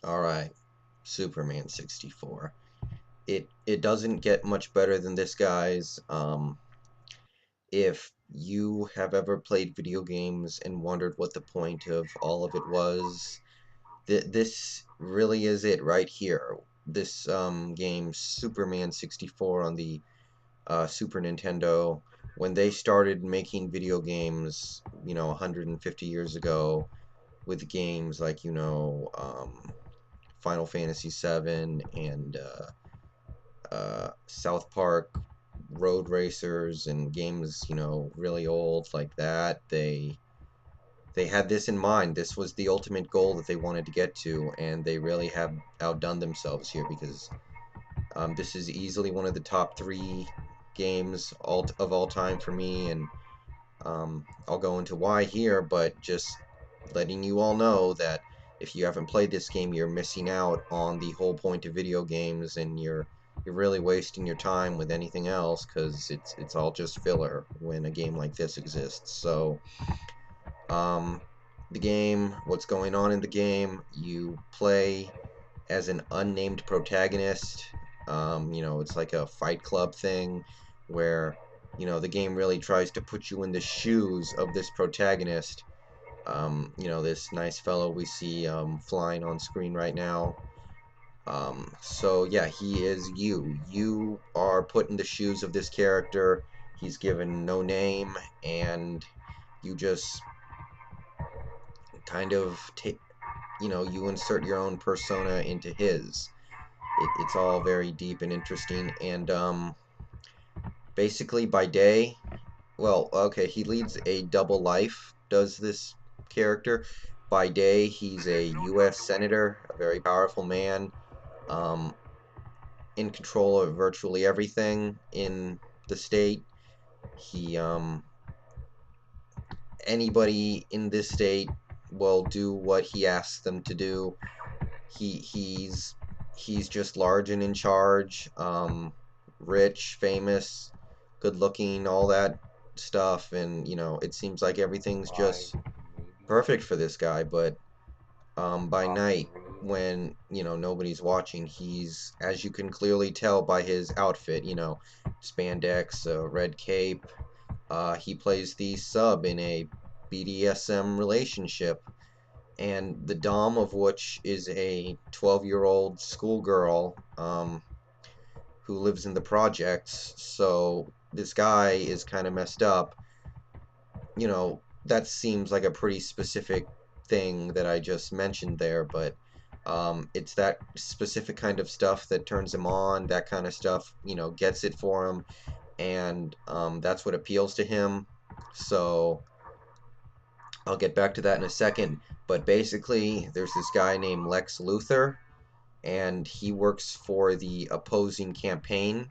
Alright, Superman 64. It doesn't get much better than this, guys. If you have ever played video games and wondered what the point of all of it was, this really is it right here. This game, Superman 64 on the Super Nintendo, when they started making video games, 150 years ago, with games like, Final Fantasy VII and South Park Road Racers and games, really old like that. They had this in mind. This was the ultimate goal that they wanted to get to, and they really have outdone themselves here because this is easily one of the top three games of all time for me, and I'll go into why here, but just letting you all know that if you haven't played this game, you're missing out on the whole point of video games, and you're really wasting your time with anything else because it's all just filler when a game like this exists. So, um, the game, what's going on in the game? You play as an unnamed protagonist. It's like a Fight Club thing where, the game really tries to put you in the shoes of this protagonist. This nice fellow we see flying on screen right now. So yeah, he is you. You are put in the shoes of this character. He's given no name, and you just kind of take, you insert your own persona into his. It's all very deep and interesting, and basically by day, well, okay, he leads a double life, does this character. By day, he's a U.S. senator, a very powerful man, um, in control of virtually everything in the state. He, anybody in this state will do what he asks them to do. He's just large and in charge, rich, famous, good looking, all that stuff, and it seems like everything's just perfect for this guy. But by night, when nobody's watching, he's, as you can clearly tell by his outfit, spandex, red cape. He plays the sub in a BDSM relationship, and the dom of which is a 12-year-old schoolgirl who lives in the projects. So this guy is kind of messed up. That seems like a pretty specific thing that I just mentioned there, but it's that specific kind of stuff that turns him on, that kind of stuff, gets it for him, and that's what appeals to him. So I'll get back to that in a second, but basically, there's this guy named Lex Luthor, and he works for the opposing campaign,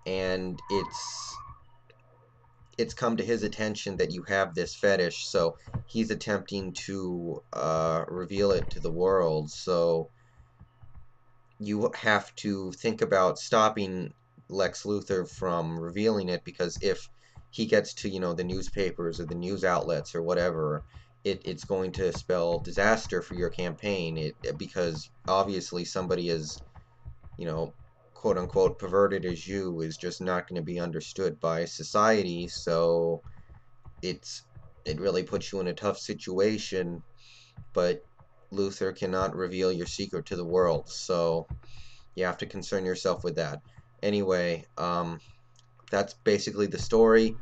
and it's come to his attention that you have this fetish, so he's attempting to reveal it to the world. So you have to think about stopping Lex Luthor from revealing it, because if he gets to, the newspapers or the news outlets or whatever, it's going to spell disaster for your campaign. Because obviously somebody as, you know, quote unquote perverted as you is just not going to be understood by society. So it's it really puts you in a tough situation, but Luther cannot reveal your secret to the world. So you have to concern yourself with that. Anyway, that's basically the story.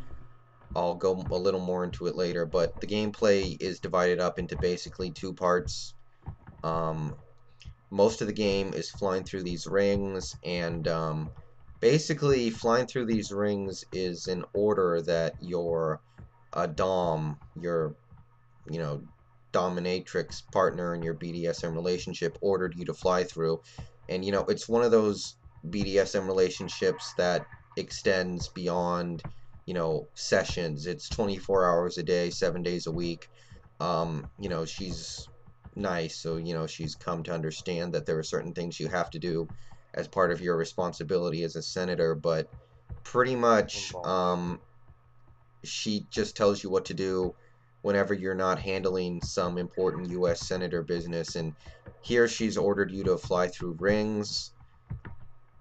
I'll go a little more into it later, but the gameplay is divided up into basically two parts. Um, Most of the game is flying through these rings, and basically flying through these rings is in order that your dom, your you know dominatrix partner in your BDSM relationship, ordered you to fly through. And it's one of those BDSM relationships that extends beyond sessions. It's 24 hours a day, 7 days a week. She's nice, so she's come to understand that there are certain things you have to do as part of your responsibility as a senator, but pretty much she just tells you what to do whenever you're not handling some important U.S. senator business. And here she's ordered you to fly through rings.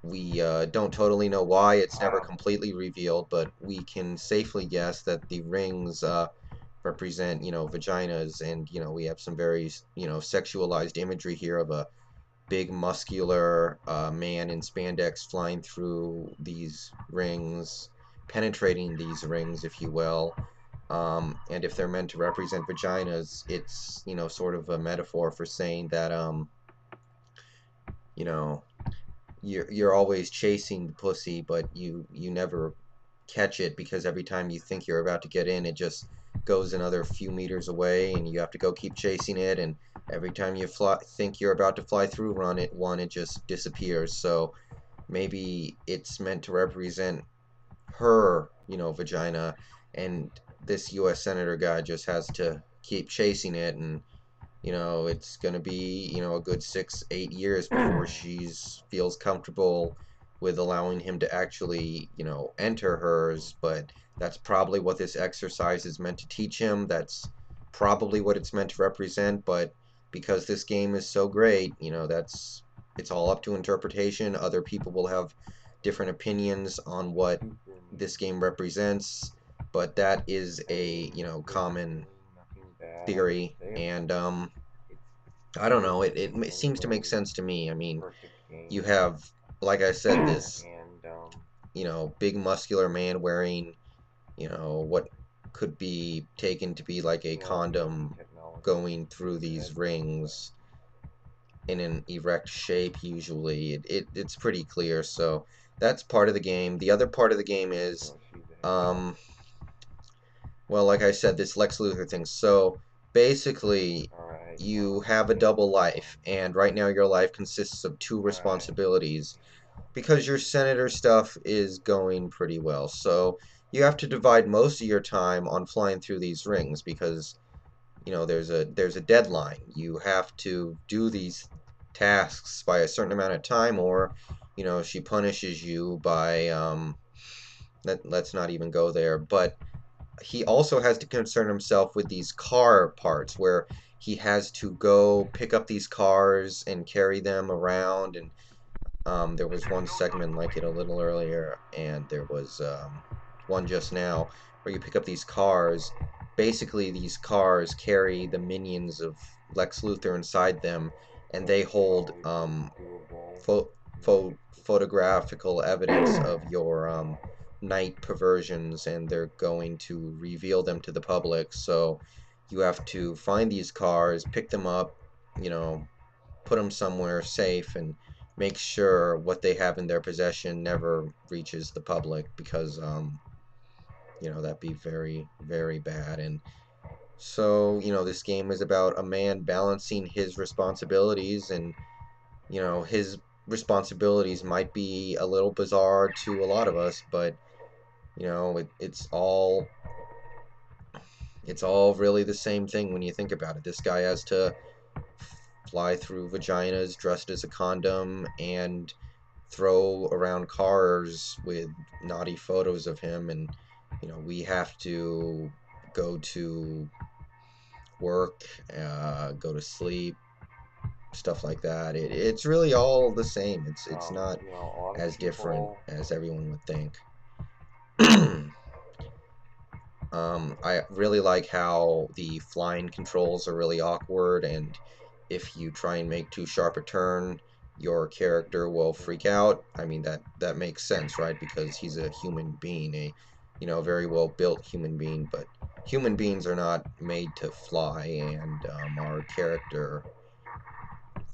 We don't totally know why. It's never completely revealed, but we can safely guess that the rings represent, vaginas, and, we have some very, sexualized imagery here of a big muscular man in spandex flying through these rings, penetrating these rings, if you will. And if they're meant to represent vaginas, it's, sort of a metaphor for saying that, you know, you're always chasing the pussy, but you never catch it, because every time you think you're about to get in, it just goes another few meters away, and you have to go keep chasing it. And every time you think you're about to fly through one, it just disappears. So maybe it's meant to represent her, vagina, and this U.S. Senator guy just has to keep chasing it, and it's going to be, a good 6, 8 years before she's feels comfortable with allowing him to actually, enter hers. But that's probably what this exercise is meant to teach him. That's probably what it's meant to represent. But because this game is so great, it's all up to interpretation. Other people will have different opinions on what this game represents, but that is a, common theory. And I don't know, it seems to make sense to me. I mean, you have, like I said, this, big muscular man wearing, what could be taken to be like a condom, going through these rings in an erect shape. Usually it's pretty clear. So that's part of the game. The other part of the game is, well, like I said, this Lex Luthor thing. So basically, you have a double life, and right now your life consists of two responsibilities, because your senator stuff is going pretty well. So you have to divide most of your time on flying through these rings, because there's a deadline. You have to do these tasks by a certain amount of time, or she punishes you by let's not even go there. But he also has to concern himself with these car parts, where he has to go pick up these cars and carry them around. And there was one segment like it a little earlier, and there was one just now, where you pick up these cars. Basically, these cars carry the minions of Lex Luthor inside them, and they hold pho photographical evidence of your night perversions, and they're going to reveal them to the public. So you have to find these cars, pick them up, you know, put them somewhere safe, and make sure what they have in their possession never reaches the public, because that'd be very, very bad. And so, this game is about a man balancing his responsibilities, and his responsibilities might be a little bizarre to a lot of us, but it's all really the same thing when you think about it. This guy has to fly through vaginas dressed as a condom, and throw around cars with naughty photos of him. And we have to go to work, go to sleep, stuff like that. It's really all the same. It's not as different as everyone would think. I really like how the flying controls are really awkward, and if you try and make too sharp a turn, your character will freak out. I mean, that makes sense, right? Because he's a human being, a very well built human being. But human beings are not made to fly, and our character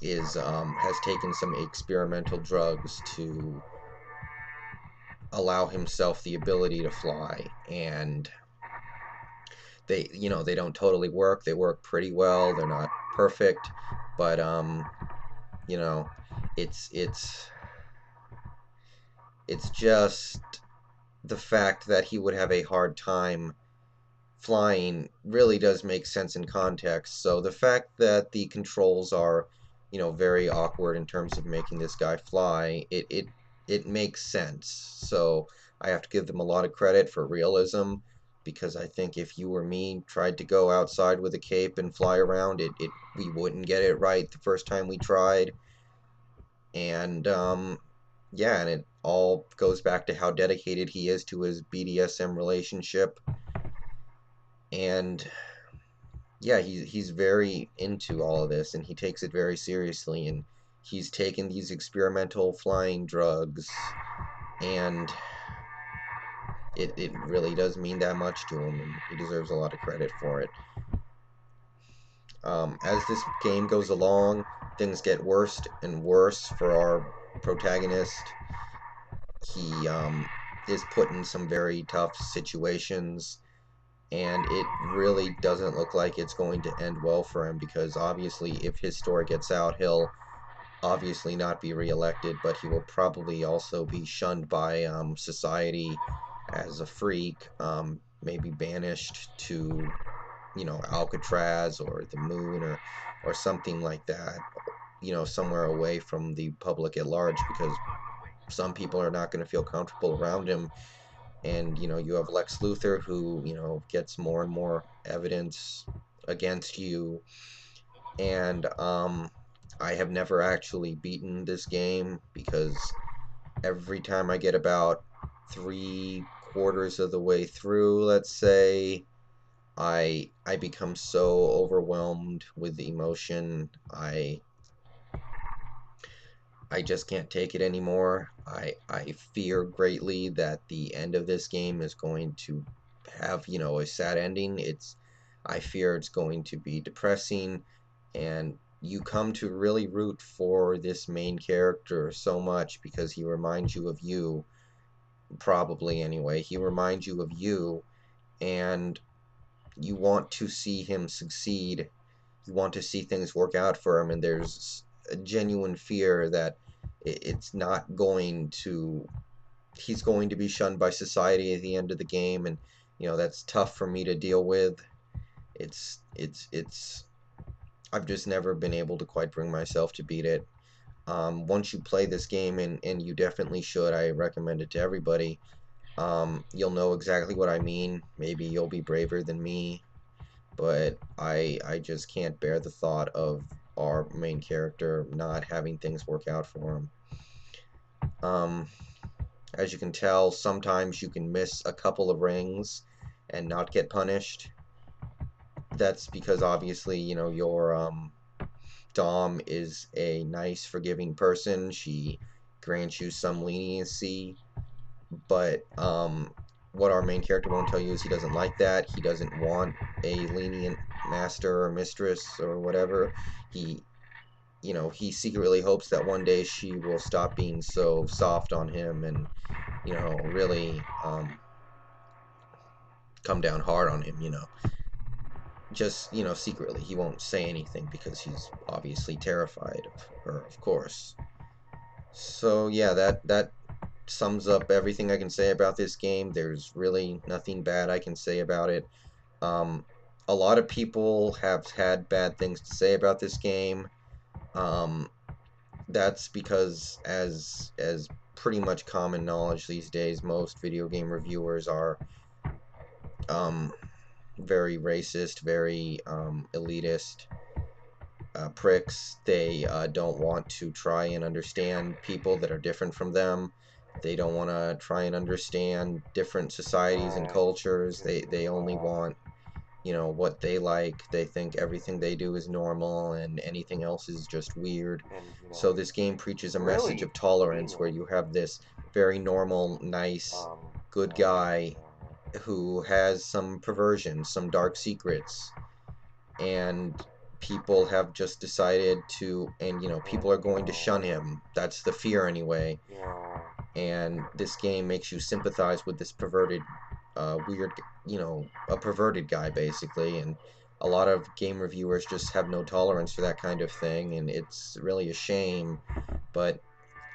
has taken some experimental drugs to allow himself the ability to fly. And they don't totally work. They work pretty well. They're not perfect, but you know it's just the fact that he would have a hard time flying really does make sense in context. So the fact that the controls are very awkward in terms of making this guy fly, it makes sense. So I have to give them a lot of credit for realism. because I think if you or me tried to go outside with a cape and fly around, we wouldn't get it right the first time we tried. And yeah, and it all goes back to how dedicated he is to his BDSM relationship. And yeah, he's very into all of this, and he takes it very seriously, and he's taken these experimental flying drugs, and it really does mean that much to him, and he deserves a lot of credit for it. As this game goes along, things get worse and worse for our protagonist. He is put in some very tough situations, and it really doesn't look like it's going to end well for him, because obviously if his story gets out, he'll obviously not be reelected, but he will probably also be shunned by society as a freak, maybe banished to, Alcatraz or the moon, or something like that, somewhere away from the public at large, because some people are not going to feel comfortable around him. And you have Lex Luthor, who gets more and more evidence against you. And I have never actually beaten this game, because every time I get about 3/4 of the way through, let's say, I become so overwhelmed with the emotion. I just can't take it anymore. I fear greatly that the end of this game is going to have, a sad ending. I fear it's going to be depressing, and you come to really root for this main character so much, because he reminds you of you, probably anyway. He reminds you of you, and you want to see him succeed. You want to see things work out for him, and there's a genuine fear that it's not going to he's going to be shunned by society at the end of the game, and that's tough for me to deal with. It's I've just never been able to quite bring myself to beat it. Once you play this game, and you definitely should, I recommend it to everybody, you'll know exactly what I mean. Maybe you'll be braver than me, but I just can't bear the thought of our main character not having things work out for him. As you can tell, sometimes you can miss a couple of rings and not get punished. That's because obviously, your Dom is a nice, forgiving person. She grants you some leniency, but what our main character won't tell you is he doesn't like that. He doesn't want a lenient master or mistress or whatever. He secretly hopes that one day she will stop being so soft on him, and really come down hard on him. Just secretly. He won't say anything, because he's obviously terrified of her, of course. So yeah, that sums up everything I can say about this game. There's really nothing bad I can say about it. Um, a lot of people have had bad things to say about this game. Um, that's because, as pretty much common knowledge these days, most video game reviewers are very racist, very elitist pricks. They don't want to try and understand people that are different from them. They don't want to try and understand different societies and cultures. They only want, what they like. They think everything they do is normal, and anything else is just weird. So this game preaches a message of tolerance, where you have this very normal, nice, good guy who has some perversion, some dark secrets, and people have just decided to, and people are going to shun him. That's the fear anyway. And this game makes you sympathize with this perverted, weird, a perverted guy basically. And a lot of game reviewers just have no tolerance for that kind of thing, and it's really a shame, but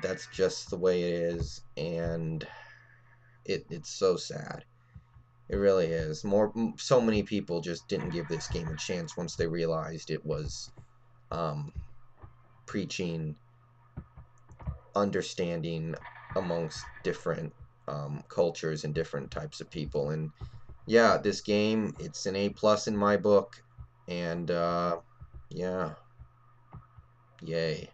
that's just the way it is, and it's so sad. It really is. So many people just didn't give this game a chance once they realized it was preaching understanding amongst different cultures and different types of people. And yeah, this game, it's an A+ in my book, and yeah, yay.